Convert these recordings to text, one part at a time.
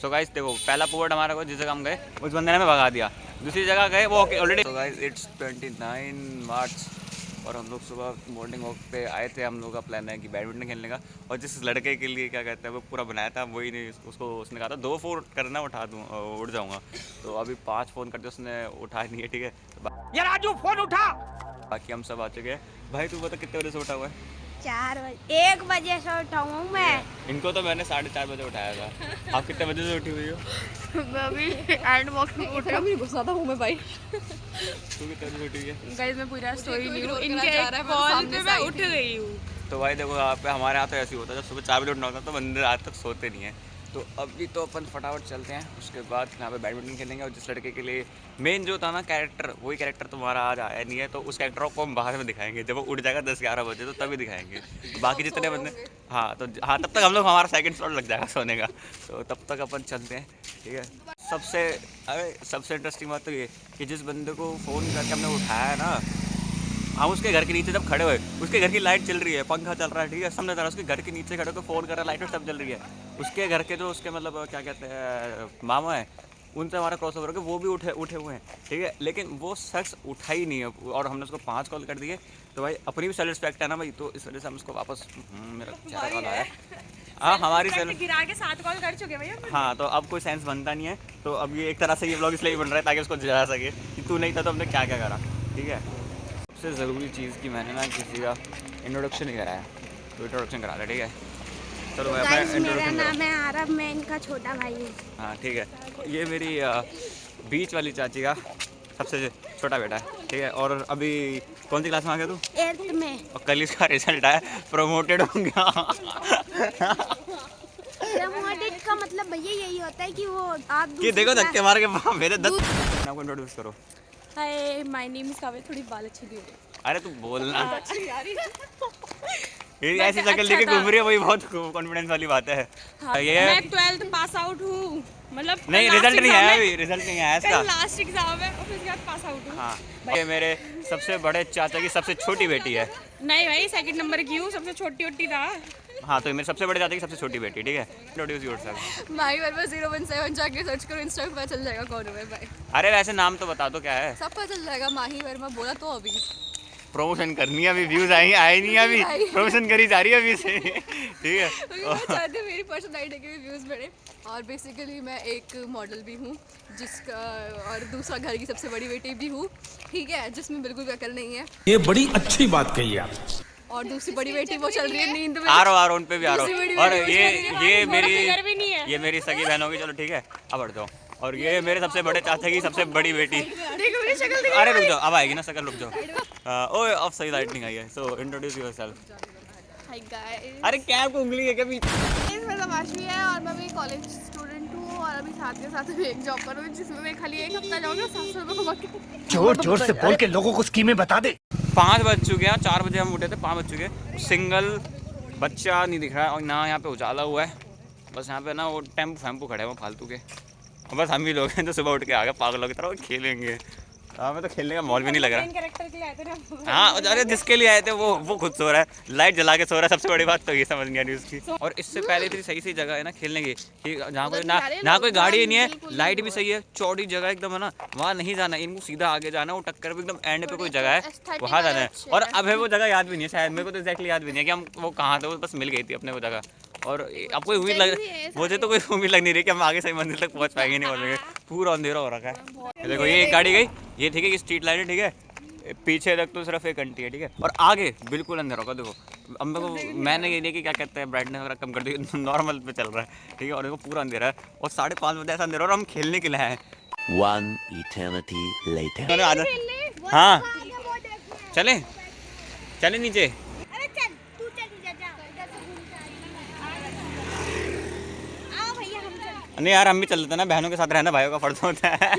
So guys देखो, पहला port हमारा को जिस जगह हम गए उस बंदे ने हमें भगा दिया। दूसरी जगह गए वो ऑलरेडी। सो गाइस इट्स 29 मार्च और हम लोग सुबह मॉर्निंग वॉक पे आए थे। हम लोग का प्लान है कि बैडमिंटन खेलने का, और जिस लड़के के लिए क्या कहते हैं वो पूरा बनाया था वही नहीं, उसको उसने कहा था 2 फ़ोन करना उठा दूँ उठ जाऊँगा। तो अभी 5 फ़ोन करते उसने उठा नहीं है, ठीक है। ये राजू फोन उठा। बाकी हम सब आ चुके हैं। भाई तू बता कितने बजे से उठा हुआ है? 4 बजे 1 बजे से उठा हूँ मैं। इनको तो मैंने 4:30 बजे उठाया था। आप कितने बजे से उठी हुई हो? मैं अभी एंड वॉक में उठ रहा हूँ। गुस्सा हूँ मैं भाई। तू कितने बजे उठी हुई है? गाइस मैं पूरा सोई नहीं हूँ, इनके इनके कॉल कॉल पे पे मैं मैं उठ उठ गई हूँ। तो भाई देखो यहाँ पे हमारे यहाँ तो ऐसे ही होता है, जब सुबह 4 बजे उठना होता है तो बंदे रात तक सोते नहीं हैं। तो अभी तो अपन फटाफट चलते हैं, उसके बाद यहाँ पे बैडमिंटन खेलेंगे। और जिस लड़के के लिए मेन जो था ना कैरेक्टर, वही कैरेक्टर तुम्हारा आज आया नहीं है, तो उस कैरेक्टर को हम बाहर में दिखाएंगे जब वो उठ जाएगा 10-11 बजे, तो तभी दिखाएंगे। बाकी जितने बंदे हाँ तब तक हम लोग हमारा सेकंड स्लॉट लग जाएगा सोने का, तो तब तक अपन चलते हैं, ठीक है। सबसे इंटरेस्टिंग बात तो ये कि जिस बंदे को फ़ोन करके हमने उठाया है ना, हम उसके घर के नीचे जब खड़े हुए, उसके घर की लाइट चल रही है, पंखा चल रहा है, ठीक है, सब नजर आ रहा है। उसके घर के नीचे खड़े होकर फ़ोन कर रहा है, लाइट सब चल रही है। उसके घर के जो उसके मतलब क्या कहते हैं मामा है, उनसे हमारा क्रॉस ओवर है, वो भी उठे हुए हैं, ठीक है, लेकिन वो शख्स उठा ही नहीं है। और हमने उसको 5 कॉल कर दिए। तो भाई अपनी भी सेल्फ रिस्पेक्ट है ना भाई, तो इस वजह से हम उसको वापस मेरा चेहरा कॉल आया। हाँ हमारी सेल्फ गिरा के 7 कॉल कर चुके भैया। हाँ, तो अब कोई सेंस बनता नहीं है। तो अब ये एक तरह से ये व्लॉग इसलिए बन रहा है ताकि उसको जला सके कि तू नहीं था तो हमने क्या क्या करा, ठीक है। सबसे ज़रूरी चीज़ कि मैंने ना किसी का इंट्रोडक्शन नहीं कराया, तो इंट्रोडक्शन करा ले, ठीक है। चलो मैं अपना गाइस मेरा इंट्रोडक्शन नाम है आरब, मैं इनका छोटा भाई हूँ। हाँ ठीक है, ये मेरी बीच वाली चाची का सबसे छोटा बेटा है, ठीक है। और अभी कौन सी क्लास में आ गया तू? 8th में। और कल इसका रिजल्ट आया, प्रमोटेड हो गया। प्रमोटेड का मतलब भैया यही होता है कि वो आप ये देखो धक्के मार के मेरे आपको इंट्रोड्यूस करो। Hi my name is Kavya. थोड़ी बाल अच्छी दी हो। अरे तू बोलना। अच्छी यार। ये ऐसी शक्ल लेके घूम रही है, वही बहुत कॉन्फिडेंस वाली बात है। ये मैं 12th पास आउट हूँ, मतलब नहीं रिजल्ट नहीं आया अभी, रिजल्ट नहीं आया इसका। लास्ट एग्जाम है और उसके बाद पास आउट हूँ। हाँ ये मेरे सबसे बड़े चाचा की सबसे छोटी बेटी है। नहीं भाई सेकंड नंबर की हूँ, सबसे छोटी था। हाँ तो ये मेरे सबसे बड़े चाचा की सबसे छोटी बेटी, ठीक है। Introduce yourself. माही वर्मा 017 जाके सर्च करो इंस्टा पे, पता चल जाएगा कौन हूँ मैं भाई। अरे वैसे नाम तो बता दो क्या है। सब पता चल जाएगा। माही वर्मा बोला तो अभी प्रमोशन करनी है, अभी व्यूज आए नहीं अभी, प्रमोशन करी जा रही है अभी से, ठीक है। मैं चाहती हूँ मेरी पर्सनालिटी के भी व्यूज़ बढ़े। और बेसिकली मैं एक मॉडल भी हूँ जिसका, और दूसरा घर की सबसे बड़ी बेटी भी हूँ, ठीक है, जिसमें बिल्कुल अकल नहीं है। ये बड़ी अच्छी बात कही आप। और दूसरी बड़ी बेटी वो चल रही है नींद में। आ रहा हूँ उन पे भी आ रहा दूसरी हूँ। बड़ी और बेटी ये मेरी सगी बहन होगी, चलो ठीक है अब हट जाओ। और ये मेरे सबसे बड़े चाचा की सबसे बड़ी बेटी। देखो मेरी शक्ल देखो। अरे रुक जाओ, अब आएगी ना शक्ल, रुक जाओ। ओए अब सही लाइटनिंग आई है। सो इंट्रोड्यूस योरसेल्फ। Hi guys. अरे क्या आपको उंगली है क्या बीच? मैं तमाशवी है और मैं भी कॉलेज स्टूडेंट हूँ और अभी साथ के साथ मैं एक जॉब कर रही हूँ जिसमें मैं खाली 1 हफ्ता जाऊँगी और 700 रुपये कमा के। जोर जोर से बोल के लोगों को स्कीमें बता दे। 5 बज चुके हैं, 4 बजे हम उठे थे, 5 बज चुके। सिंगल बच्चा नहीं दिख रहा है और ना यहाँ पे उजाला हुआ है। बस यहाँ पे ना वो टेम्पो खड़े हैं वो फालतू के, और बस हम भी लोग हैं जो सुबह उठ के आ गए पागलों की तरह खेलेंगे। हमें तो खेलने का मॉल भी नहीं लग रहा। कैरेक्टर के लिए आए थे ना। हाँ अरे जिसके लिए आए थे वो खुद सो रहा है, लाइट जला के सो रहा है। सबसे बड़ी बात तो ये समझ नहीं आ रही उसकी। और इससे पहले इतनी सही जगह है ना खेलने की कि जहाँ कोई ना कोई गाड़ी नहीं है, लाइट भी सही है, चौड़ी जगह एकदम है ना, वहाँ नहीं जाना, इनको सीधा आगे जाना। वो टक्कर भी एकदम एंड पे कोई जगह है, वहाँ जाना है। और अब है वो जगह याद भी नहीं है शायद, मेरे को तो एक्जैक्टली याद भी नहीं है कि हम वो कहाँ थे, वो बस मिल गई थी अपने वो जगह। और अब कोई उम्मीद लग, मुझे तो कोई उम्मीद लग नहीं रही कि हम आगे सही मंजिल तक पहुँच पाएंगे नहीं बोलेंगे। पूरा अंधेरा हो रखा है। देखो ये एक गाड़ी गई, ये ठीक है, ये स्ट्रीट लाइट है, ठीक है। पीछे तक तो सिर्फ एक घंटी है, ठीक है। और आगे बिल्कुल अंधेरा होगा। देखो अब मेरे को मैंने ये देखी क्या कहते हैं ब्राइटनेस वगैरह कम कर दी, नॉर्मल पे चल रहा है, ठीक है। और देखो पूरा अंधेरा है और 5:30 बजे ऐसा अंधेरा और हम खेलने के लिए आए हैं। 1 eternity later. हाँ चले नीचे। नहीं यार हम भी चल लेते ना, बहनों के साथ रहना भाइयों का फर्ज होता है।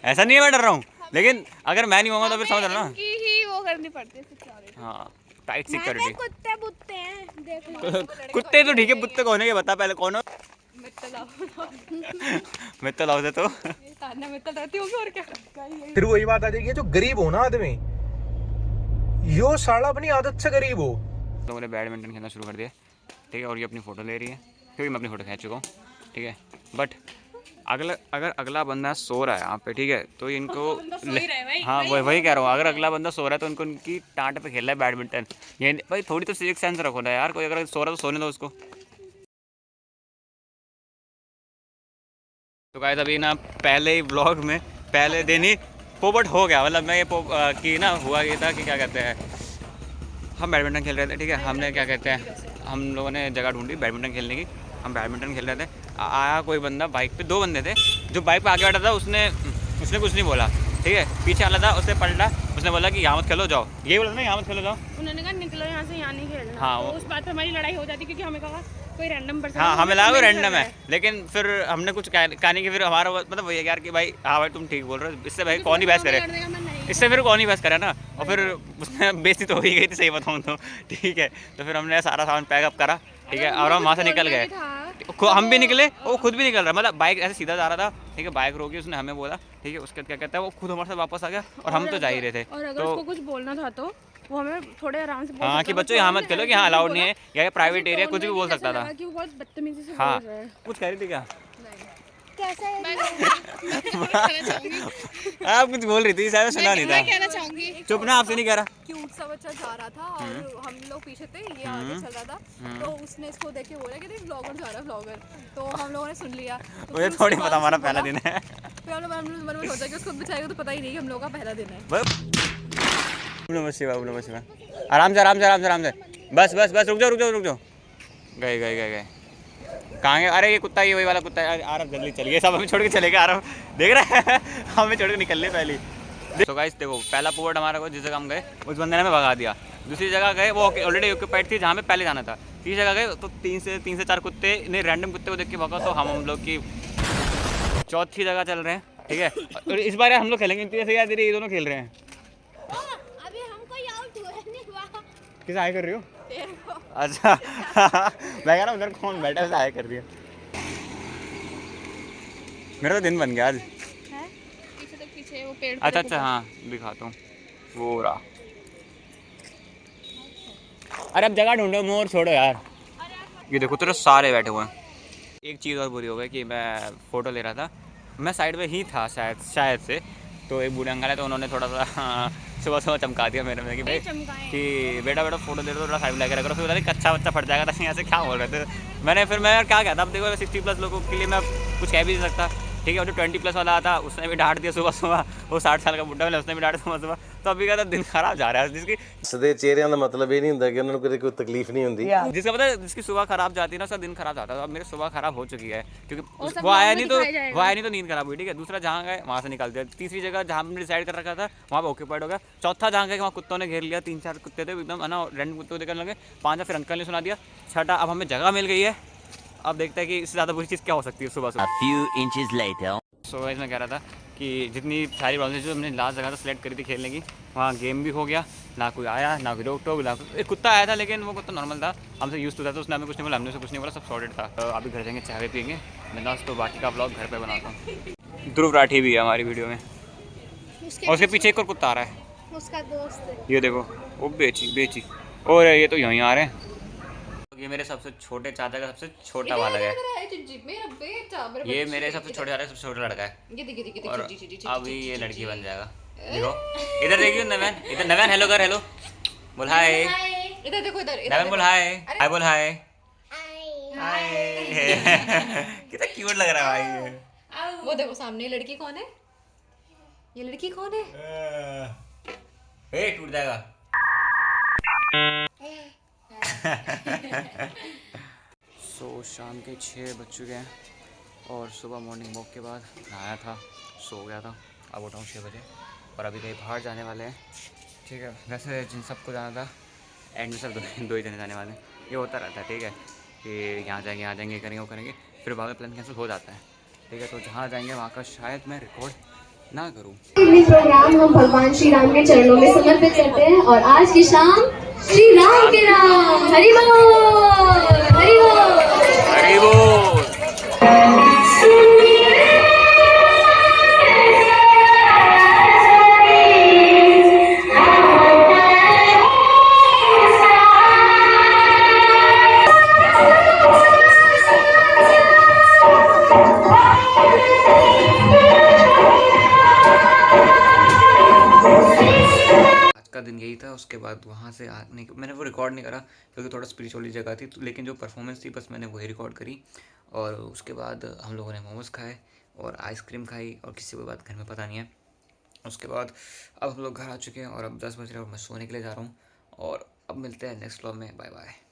ऐसा नहीं है मैं डर रहा हूँ, लेकिन अगर मैं नहीं होगा तो फिर समझ रहा ना कि ही वो करनी पड़ती है सिक्योरिटी। हाँ टाइट सिक्योरिटी। कुत्ते बुत्ते हैं देख लो। कुत्ते तो ठीक है, बुत्ते कौन है ये बता पहले, कौन हो? मित्तल हाउस है तो मित्तल रहती होगी और क्या। फिर वही बात आ जाएगी, जो गरीब हो ना आदमी, यो साला अपनी आदत से गरीब हो। लोगों ने बैडमिंटन खेलना शुरू कर दिया, ठीक है। और ये अपनी फ़ोटो ले रही है, क्योंकि मैं अपनी फ़ोटो खींच चुका हूँ, ठीक है। बट अगर अगला बंदा सो रहा है यहाँ पे, ठीक है, तो इनको हाँ वही कह रहा हूँ, अगर अगला बंदा सो रहा है तो इनको उनकी टाँट पे खेल रहा है बैडमिंटन। ये भाई थोड़ी तो सिविक सेंस रखो ना यार, कोई अगर सो रहा है तो सोने दो उसको। तो गाइस अभी ना पहले ही व्लॉग में पहले दिन ही पोपट हो गया, मतलब मैं ये कि ना हुआ ये था कि क्या कहते हैं, हम बैडमिंटन खेल रहे थे, ठीक है। हमने क्या कहते हैं, हम लोगों ने जगह ढूंढी बैडमिंटन खेलने की। हम बैडमिंटन खेल रहे थे, आया कोई बंदा बाइक पे, 2 बंदे थे। जो बाइक पे आगे बैठा था उसने कुछ नहीं बोला, ठीक है। पीछे वाला था उसने पलटा, उसने बोला कि यहाँ मत खेलो जाओ, ये बोला ना यहाँ मत खेलो जाओ। उन्होंने कहा निकलो यहाँ से, यहाँ नहीं खेलना। हाँ, तो उस बात पे हमारी लड़ाई हो जाती, क्योंकि हमें कहा कोई रैंडम पर्सन। हाँ, हमें लगा वो रैंडम है, लेकिन फिर हमने कुछ कहने की, फिर हमारा मतलब वही यार कि भाई हाँ भाई तुम ठीक बोल रहे हो, इससे भाई कौन ही बहस करे, इससे फिर कौन ही बहस करे ना। और फिर उसमें बेइज्जती तो हो ही गई थी, सही बताऊँ तो, ठीक है। तो फिर हमने सारा सामान पैकअप करा, ठीक है, और हम वहाँ से निकल गए। हम भी निकले, वो खुद भी निकल रहा, मतलब बाइक ऐसे सीधा जा रहा था, ठीक है। बाइक रोकी, उसने हमें बोला, ठीक है। उसके क्या कहता है, वो खुद हमारे साथ वापस आ गया, और हम तो जा ही रहे थे। और अगर तो उसको कुछ बोलना था तो वो हमें थोड़े आराम से बोल हाँ सकता कि था। बच्चों यहाँ मत खेलो, कि हाँ अलाउड नहीं है, या प्राइवेट एरिया, कुछ भी बोल सकता था। कि वो बहुत बदतमीजी से हाँ, बोल रहा है। कुछ कह रही थी क्या? कैसा है? आप कुछ बोल रही थी, शायद सुना नहीं था। कहना चाहूंगी, चुप ना, आपसे नहीं कह रहा। क्यूट सा बच्चा जा रहा था और हम लोग पीछे थे, ये आगे चल रहा था, तो उसने इसको देख के बोला कि देख ब्लॉगर जा रहा है ब्लॉगर। तो हम लोगों ने सुन लिया। तो मुझे फिर थोड़ी उसके पता बाद हमारा उसने पहला बोला- दिन है। फिर हम लोग मन में सोचा कि उसको बेचारे को तो पता ही नहीं कि हम लोग का पहला दिन है। नमः शिवाय, नमः शिवाय। आराम से आराम से आराम से आराम से, बस बस बस, रुक जाओ रुक जाओ रुक जाओ। गए गए गए गए, कहाँ गए? अरे ये कुत्ता, ये वही वाला कुत्ता है। आ रहा, जल्दी चलिए, सब हमें छोड़ के चले गए। आ रहा हूँ, देख रहे हैं हमें छोड़ के निकल ले पहले। तो गाइस देखो, पहला पोर्ट हमारा को जिस जगह हम गए, उस बंदे ने हमें भगा दिया। दूसरी जगह गए, वो ऑलरेडी ऑक्यूपाइड थी जहाँ पे पहले जाना था। तीसरी जगह गए तो 3 से 4 कुत्ते ने रैंडम कुत्ते को देख के भगा, तो हम लोग की चौथी जगह चल रहे हैं, ठीक है। और इस बार हम लोग खेलेंगे तीसरे या ये दोनों खेल रहे हैं। अभी हमको आउट हुआ नहीं हुआ। किस आए कर रही हो? अच्छा मैं कह रहा हूँ उधर कौन बैठा है, आए कर रही है। मेरा तो दिन बन गया आज। पीछे तक पीछे वो पेड़। अच्छा हाँ, दिखाता हूँ, वो रहा। अरे अब जगह ढूंढो, मोर छोड़ो यार। ये देखो तेरे सारे बैठे हुए हैं। एक चीज़ और बुरी हो गई कि मैं फ़ोटो ले रहा था, मैं साइड में ही था शायद से, तो एक बूढ़े अंकल है, तो उन्होंने थोड़ा सा सुबह चमका दिया मेरे में कि भाई कि बेटा फ़ोटो दे दो, थोड़ा साइड में लगे रखो। फिर बोला कि कच्चा बच्चा फट जाएगा, तो यहाँ से क्या बोल रहे थे। फिर मैं यार क्या कहता, अब देखो 60+ लोगों के लिए मैं कुछ कह भी नहीं सकता, ठीक है। और जो 20+ वाला आता, उसने भी डांट दिया सुबह। वो 60 साल का बुढ़ा वाला, उसने भी डांट सुबह। तो अभी का दिन खराब जा रहा है, जिसकी सदे चेहरिਆਂ ਦਾ मतलब ये नहीं ਹੁੰਦਾ कि ਉਹਨਾਂ ਨੂੰ ਕੋਈ तकलीफ नहीं ਹੁੰਦੀ। जिसका पता है, जिसकी सुबह खराब जाती है ना, उसका दिन खराब जाता है। अब मेरी सुबह खराब हो चुकी है, क्योंकि वो आया नहीं तो नींद खराब हुई, ठीक है। दूसरा जहाँ गए वहाँ से निकल दिया। तीसरी जगह जहाँ हमने डिसाइड कर रखा था वहाँ पे ऑक्यूपाइड हो गया। चौथा जहाँ गए वहाँ कुत्तों ने घेर लिया, 3-4 कुत्ते थे एकदम, है ना, रैंडम कुत्ते देखने लगे। 5 फिर अंकल ने सुना दिया। छठा, अब हमें जगह मिल गई है, अब देखते हैं कि इससे ज़्यादा बुरी चीज़ क्या हो सकती है सुबह। A few inches later. So guys मैं कह रहा था कि जितनी सारी प्रॉब्लम्स जो हमने लास्ट जगह तो सेलेक्ट करी थी खेलने की, वहाँ गेम भी हो गया, ना कोई आया, ना कोई रोक टोक, ना एक कुत्ता आया था, लेकिन वो कुत्ता नॉर्मल था, हमसे यूज़ तो था, तो उसने हमें कुछ नहीं बोला, हमने उसे कुछ नहीं बोला, सब सॉर्टेड था। तो अभी घर जाएंगे, चाय पियेंगे, मैं तो बाकी का ब्लॉग घर पे बनाता हूँ। ध्रुव राठी भी है हमारी वीडियो में, और उसके पीछे एक और कुत्ता आ रहा है, उसका दोस्त। ये देखो वो बेची, और ये तो यहीं आ रहे हैं। ये मेरे सबसे छोटे चाचा का सबसे छोटा बालक है, मेरा बेटा, ये मेरे सबसे छोटे चाचा का सबसे छोटा लड़का है, ये देखिए और अभी ये लड़की बन जाएगा। देखो इधर देखिए नवैन, इधर नवैन, हेलो कर, हेलो बोल, हाय। इधर देखो, इधर नवैन बोल हाय, हाय बोल, हाय हाय। कितना क्यूट लग रहा है भाई ये। वो देखो सामने लड़की कौन है, ये लड़की कौन है? ए टूट जाएगा। शाम के 6 बज चुके हैं, और सुबह मॉर्निंग वॉक के बाद नहाया था, सो गया था, अब उठा हूँ 6 बजे, और अभी कहीं बाहर जाने वाले हैं, ठीक है। वैसे जिन सबको जाना था एंड में सब 2 ही जने जाने वाले हैं, ये होता रहता है, ठीक है, कि यहाँ जाएंगे, ये करेंगे, वो करेंगे, फिर बाद में प्लान कैंसिल हो जाता है, ठीक है। तो जहाँ जाएंगे वहाँ का शायद मैं रिकॉर्ड ना करूँ। प्रोग्राम हम भगवान श्री राम के चरणों में समर्पित करते हैं, और आज की शाम श्री राम के नाम, हरि बोल, हरि बोल, हरि बोल। दिन यही था। उसके बाद वहाँ से आने मैंने वो रिकॉर्ड नहीं करा क्योंकि थोड़ा स्पिरिचुअली जगह थी, तो लेकिन जो परफॉर्मेंस थी बस मैंने वही रिकॉर्ड करी। और उसके बाद हम लोगों ने मोमोज़ खाए और आइसक्रीम खाई और किसी को बात घर में पता नहीं है। उसके बाद अब हम लोग घर आ चुके हैं और अब 10 बज रहे हैं और मैं सोने के लिए जा रहा हूँ। और अब मिलते हैं नेक्स्ट व्लॉग में। Bye bye.